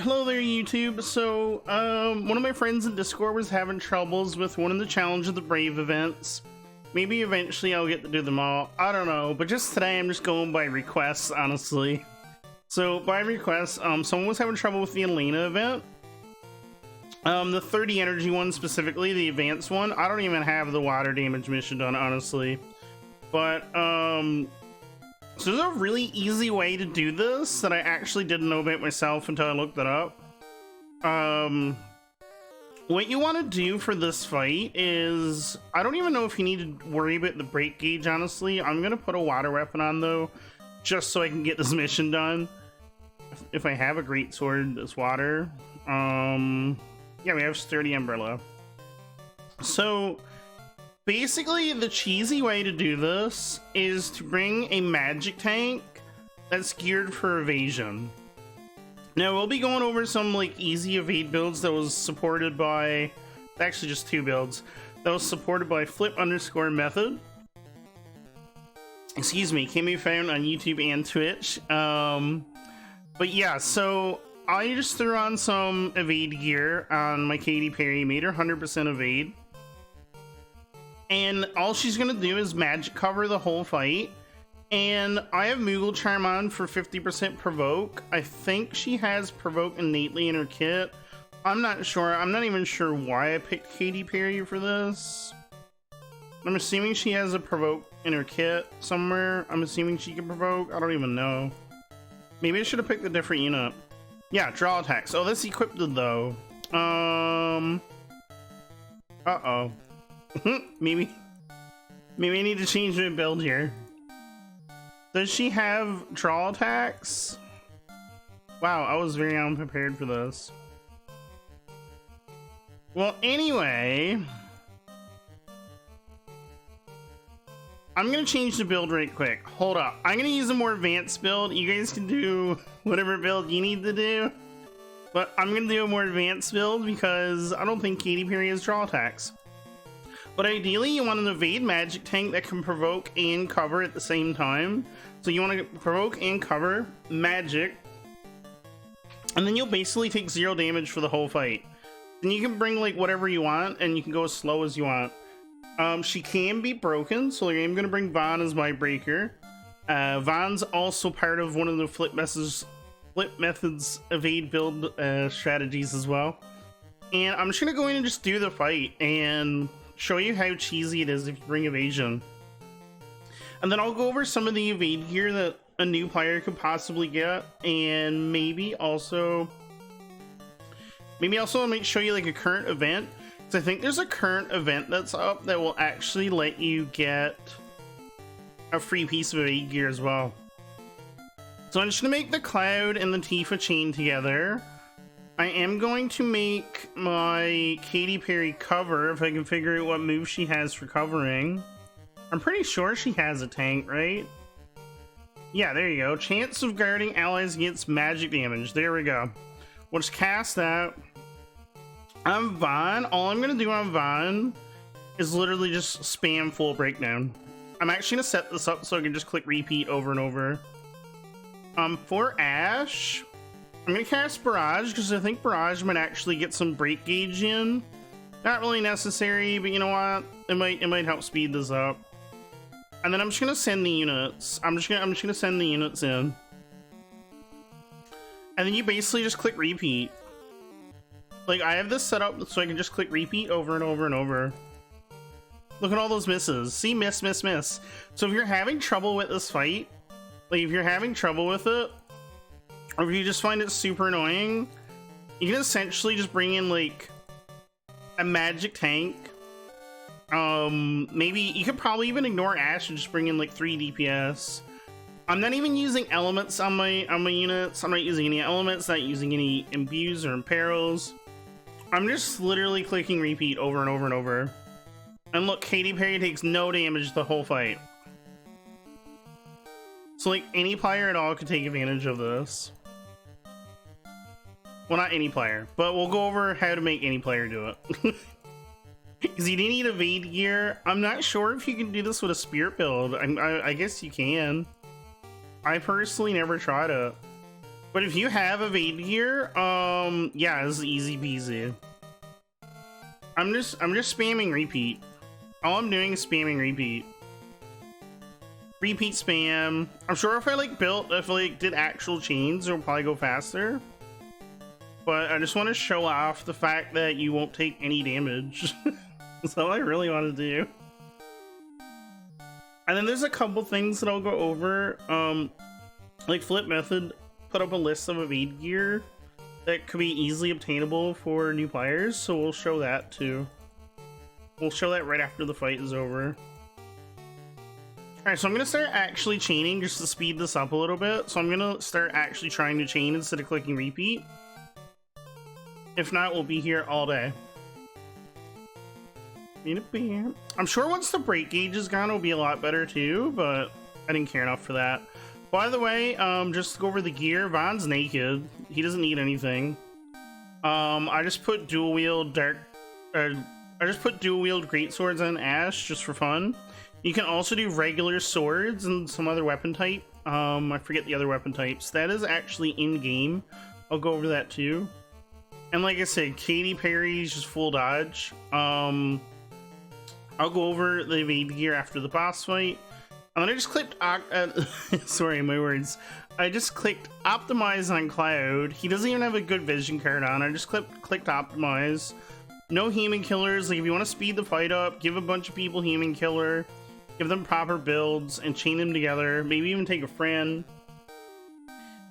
hello there YouTube. So one of my friends in Discord was having troubles with one of the Challenge of the Brave events. Maybe eventually I'll get to do them all, I don't know, but just today I'm just going by requests, honestly. So by request, someone was having trouble with the Elena event. The 30 energy one specifically, the advanced one. I don't even have the water damage mission done, honestly. But so there's a really easy way to do this that I actually didn't know about myself until I looked it up. What you want to do for this fight is, I don't even know if you need to worry about the break gauge, honestly. I'm gonna put a water weapon on though, just so I can get this mission done. If I have a great sword that's water. Yeah, we have sturdy umbrella. So basically, the cheesy way to do this is to bring a magic tank that's geared for evasion. Now, we'll be going over some like easy evade builds that was supported by, actually just 2 builds, that was supported by flip_method. Excuse me, can be found on YouTube and Twitch. But yeah, so I just threw on some evade gear on my Katy Perry, made her 100% evade. And all she's gonna do is magic cover the whole fight. And I have Moogle Charm on for 50% provoke. I think she has provoke innately in her kit. I'm not sure. I'm not even sure why I picked Katy Perry for this. I'm assuming she has a provoke in her kit somewhere. I'm assuming she can provoke. I don't even know. Maybe I should have picked a different unit. Yeah, draw attacks. Oh, this equipped it though. Uh-oh. Maybe I need to change my build here. Does she have draw attacks? Wow, I was very unprepared for this. Well, anyway, I'm gonna change the build right quick. Hold up. I'm gonna use a more advanced build. You guys can do whatever build you need to do, but I'm gonna do a more advanced build because I don't think Katy Perry has draw attacks. But ideally, you want an evade magic tank that can provoke and cover at the same time. So you want to provoke and cover magic, and then you'll basically take 0 damage for the whole fight. And you can bring like whatever you want, and you can go as slow as you want. She can be broken, so I'm going to bring Vaughn as my breaker. Vaughn's also part of one of the flip methods evade build strategies as well. And I'm just going to go in and just do the fight and show you how cheesy it is if you bring evasion. And then I'll go over some of the evade gear that a new player could possibly get, and maybe also I might show you like a current event, because I think there's a current event that's up that will actually let you get a free piece of evade gear as well. So I'm just gonna make the Cloud and the Tifa chain together. I am going to make my Katy Perry cover if I can figure out what move she has for covering. I'm pretty sure she has a tank, right? Yeah, there you go. Chance of guarding allies against magic damage. There we go. We'll just cast that. On Vaughn, all I'm going to do on Vaughn is literally just spam full breakdown. I'm actually going to set this up so I can just click repeat over and over. For Ash, I'm going to cast Barrage because I think Barrage might actually get some break gauge in. Not really necessary, but you know what? It might help speed this up. And then I'm just gonna send the units. I'm just gonna send the units in. And then you basically just click repeat. Like, I have this set up so I can just click repeat over and over and over. Look at all those misses. See, miss, miss, miss. So if you're having trouble with this fight, like if you're having trouble with it, or if you just find it super annoying, you can essentially just bring in like a magic tank. Maybe you could probably even ignore Ash and just bring in like 3 DPS. I'm not even using elements on my units. I'm not using any elements, not using any imbues or imperils. I'm just literally clicking repeat over and over and over. And look, Katy Perry takes no damage the whole fight. So like any player at all could take advantage of this. Well, not any player, but we'll go over how to make any player do it. Because you do need evade gear. I'm not sure if you can do this with a spirit build. I guess you can. I personally never tried it. But if you have evade gear, yeah, this is easy peasy. I'm just spamming repeat. All I'm doing is spamming repeat. Repeat spam. I'm sure if I like did actual chains, it'll probably go faster. But I just want to show off the fact that you won't take any damage. That's all I really want to do. And then there's a couple things that I'll go over. Like Flip Method put up a list of evade gear that could be easily obtainable for new players, so we'll show that too. We'll show that right after the fight is over. Alright, so I'm gonna start actually chaining just to speed this up a little bit. So I'm gonna start actually trying to chain instead of clicking repeat. If not, we'll be here all day. I'm sure once the break gauge is gone, it'll be a lot better too, but I didn't care enough for that. By the way, just to go over the gear, Von's naked. He doesn't need anything. I just put dual wield greatswords on Ash just for fun. You can also do regular swords and some other weapon type. I forget the other weapon types. That is actually in game. I'll go over that too. And like I said, Katy Perry's just full dodge. I'll go over the evade gear after the boss fight. And then I just clicked, sorry, my words. I just clicked optimize on Cloud. He doesn't even have a good vision card on. I just clicked optimize. No human killers. Like if you want to speed the fight up, give a bunch of people human killer, give them proper builds and chain them together. Maybe even take a friend.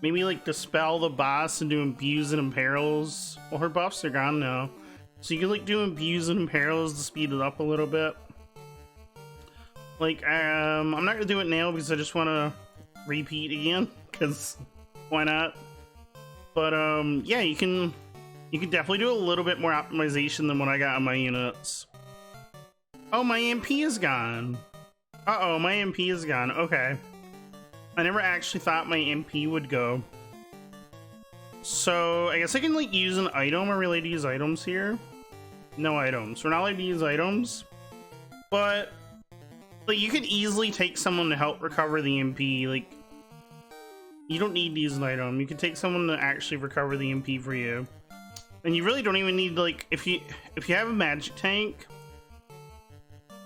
Maybe like dispel the boss and do imbues and imperils. Well, her buffs are gone now. So you can like do imbues and imperils to speed it up a little bit. Like, I'm not gonna do it now because I just want to repeat again, because why not? But yeah, you can definitely do a little bit more optimization than what I got on my units. Oh, my MP is gone. Uh-oh, my MP is gone. Okay. I never actually thought my MP would go. So, I guess I can like use an item. Are we allowed to use items here? No items. We're not allowed to use items. But like, you could easily take someone to help recover the MP. Like, you don't need to use an item. You can take someone to actually recover the MP for you. And you really don't even need, like, if you have a magic tank,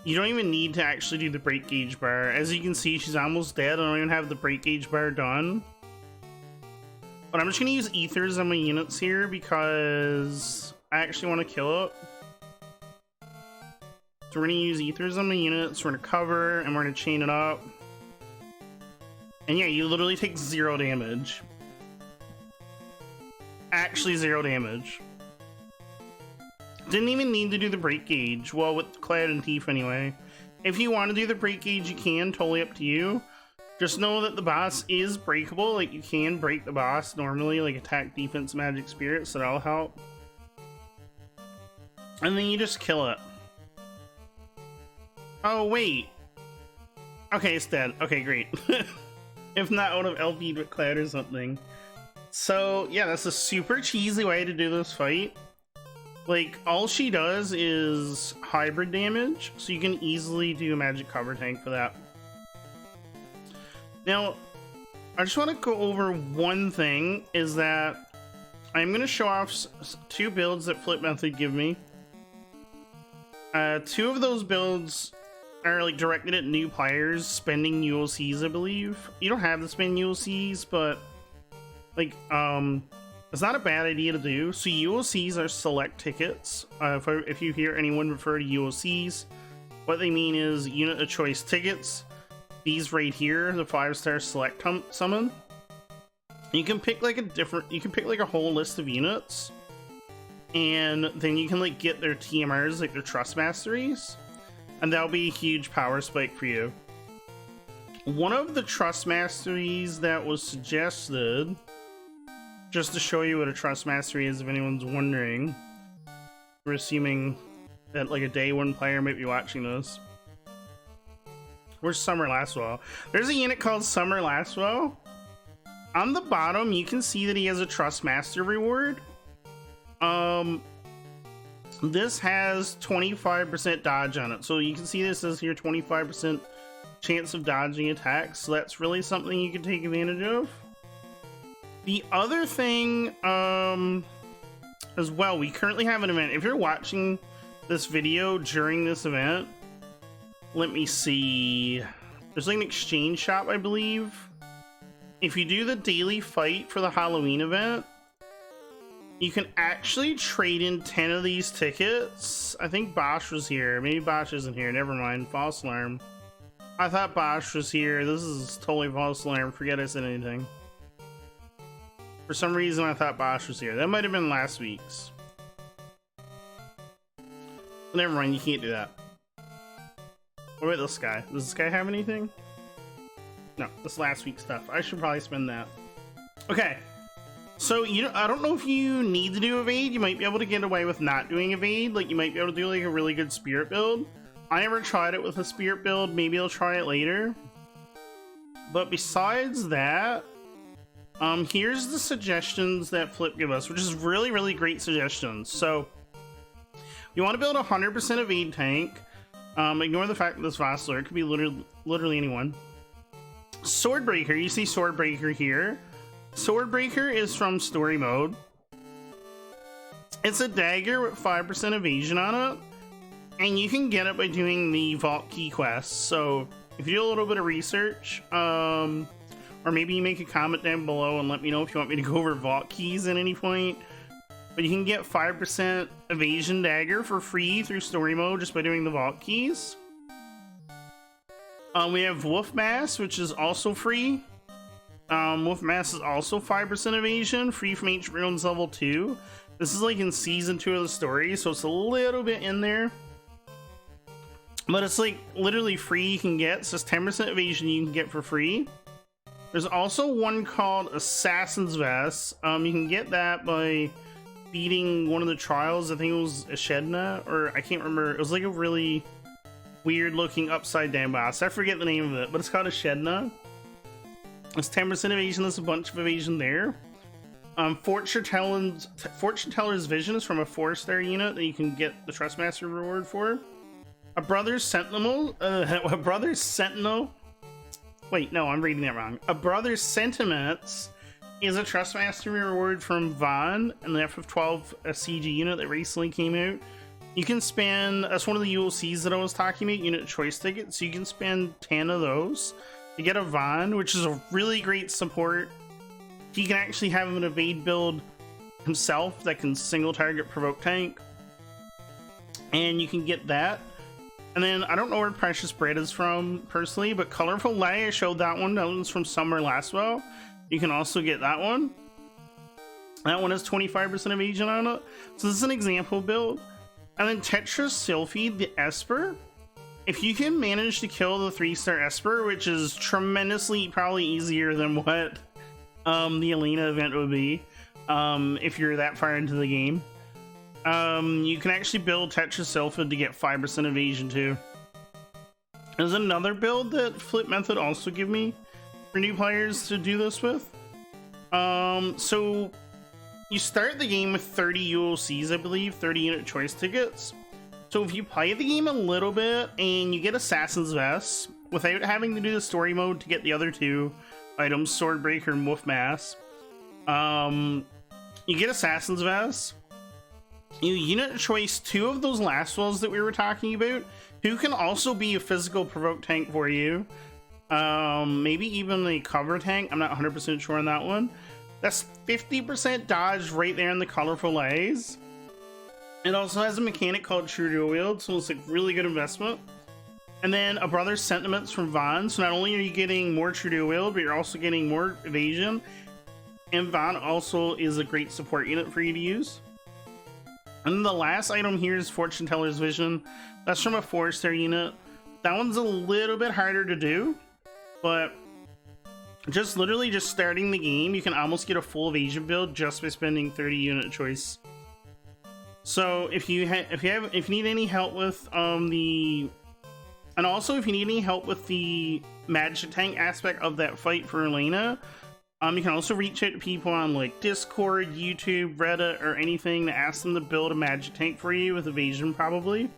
you don't even need to actually do the break gauge bar. As you can see, she's almost dead. I don't even have the break gauge bar done. But I'm just gonna use ethers on my units here because I actually want to kill it. So we're gonna use ethers on my units, we're gonna cover, and we're gonna chain it up. And yeah, you literally take 0 damage. Actually 0 damage. Didn't even need to do the break gauge. Well, with Clad and Teeth anyway. If you want to do the break gauge, you can, totally up to you. Just know that the boss is breakable, like you can break the boss normally, like attack, defense, magic, spirit, so that'll help. And then you just kill it. Oh, wait. Okay, it's dead. Okay, great. If not, I would have LP'd with Cloud or something. So, yeah, that's a super cheesy way to do this fight. Like, all she does is hybrid damage, so you can easily do a magic cover tank for that. Now, I just want to go over one thing, is that I'm going to show off 2 builds that Flip Method give me. 2 of those builds are like directed at new players spending ULCs, I believe. You don't have to spend ULCs, but like it's not a bad idea to do. So ULCs are select tickets. If you hear anyone refer to ULCs, what they mean is unit of choice tickets. These right here, the 5-star select summon. You can pick like a whole list of units, and then you can like get their TMRs, like their trust masteries. And that'll be a huge power spike for you. One of the trust masteries that was suggested, just to show you what a trust mastery is if anyone's wondering, we're assuming that like a day 1 player might be watching this. Where's Summer Lastwell? There's a unit called Summer Lastwell. On the bottom, you can see that he has a trust master reward. This has 25% dodge on it. So you can see this says here 25% chance of dodging attacks. So that's really something you can take advantage of. The other thing, as well, we currently have an event. If you're watching this video during this event, let me see. There's like an exchange shop, I believe. If you do the daily fight for the Halloween event, you can actually trade in 10 of these tickets. I think Bosch was here. Maybe Bosch isn't here. Never mind. False alarm. I thought Bosch was here. This is totally false alarm. Forget I said anything. For some reason, I thought Bosch was here. That might have been last week's. Never mind. You can't do that. What about this guy? Does this guy have anything? No, this last week's stuff. I should probably spend that. Okay. So, I don't know if you need to do evade. You might be able to get away with not doing evade. Like, you might be able to do like a really good spirit build. I never tried it with a spirit build. Maybe I'll try it later. But besides that, here's the suggestions that Flip gave us, which is really, really great suggestions. So, you want to build a 100% evade tank. Ignore the fact that this Vassler, it could be literally anyone. Swordbreaker, you see Swordbreaker here. Swordbreaker is from story mode. It's a dagger with 5% evasion on it, and you can get it by doing the Vault Key quests. So if you do a little bit of research, or maybe you make a comment down below and let me know if you want me to go over Vault Keys at any point. But you can get 5% evasion dagger for free through story mode just by doing the Vault Keys. We have Wolf Mass, which is also free. Wolf Mass is also 5% evasion, free from HP runes level 2. This is like in season 2 of the story, so it's a little bit in there. But it's like literally free you can get. So it's 10% evasion you can get for free. There's also one called Assassin's Vest. You can get that by beating one of the trials. I think it was Eshedna, or I can't remember. It was like a really weird looking upside down boss. I forget the name of it, but it's called Eshedna. It's 10% evasion. There's a bunch of evasion there. Fortune Teller's Vision is from a 4-star unit that you can get the Trustmaster reward for. A Brother's Sentinel. Wait, no, I'm reading that wrong. A Brother's Sentiments is a Trustmaster reward from Vaughn and the FF12 CG unit that recently came out. You can spend, that's one of the ULCs that I was talking about, unit choice tickets. So you can spend 10 of those to get a Vaughn, which is a really great support. He can actually have an evade build himself that can single target provoke tank. And you can get that. And then I don't know where Precious Bread is from personally, but Colorful Light, I showed that one. That one's from Summer Lastwell. You can also get that one. That one has 25% evasion on it. So this is an example build. And then Tetris Sylphie, the Esper. If you can manage to kill the 3-star Esper, which is tremendously probably easier than what the Elena event would be, if you're that far into the game, you can actually build Tetris Sylphid to get 5% evasion too. There's another build that Flip Method also give me for new players to do this with. So you start the game with 30 ULCs, I believe, 30 unit choice tickets. So if you play the game a little bit and you get Assassin's Vest without having to do the story mode to get the other two items, Swordbreaker and Wolf Mass, you get Assassin's Vest. You unit choice 2 of those last ones that we were talking about, who can also be a physical provoke tank for you. Maybe even a cover tank. I'm not 100% sure on that one. That's 50% dodge right there in the Colorful Eyes. It also has a mechanic called True Dual Wield, so it's a really good investment. And then a Brother's Sentiments from Vaughn. So not only are you getting more True Dual Wield, but you're also getting more evasion. And Vaughn also is a great support unit for you to use. And then the last item here is Fortune Teller's Vision. That's from a 4-star unit. That one's a little bit harder to do, but just literally just starting the game, you can almost get a full evasion build just by spending 30 unit choice. So if you need any help with if you need any help with the magic tank aspect of that fight for Elena, you can also reach out to people on like Discord, YouTube, Reddit, or anything to ask them to build a magic tank for you with evasion probably.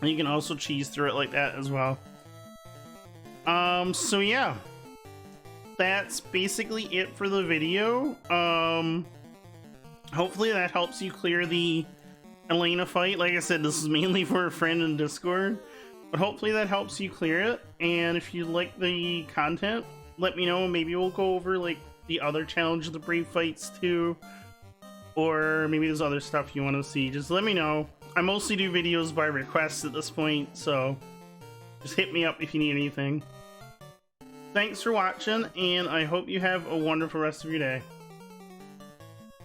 And you can also cheese through it like that as well. So yeah. that's basically it for the video. Hopefully that helps you clear the Elena fight. Like I said, this is mainly for a friend in Discord, but hopefully that helps you clear it. And if you like the content, let me know. Maybe we'll go over like the other challenge of the brave fights too, or maybe there's other stuff you want to see. Just let me know. I mostly do videos by request at this point, so just hit me up if you need anything. Thanks for watching, and I hope you have a wonderful rest of your day.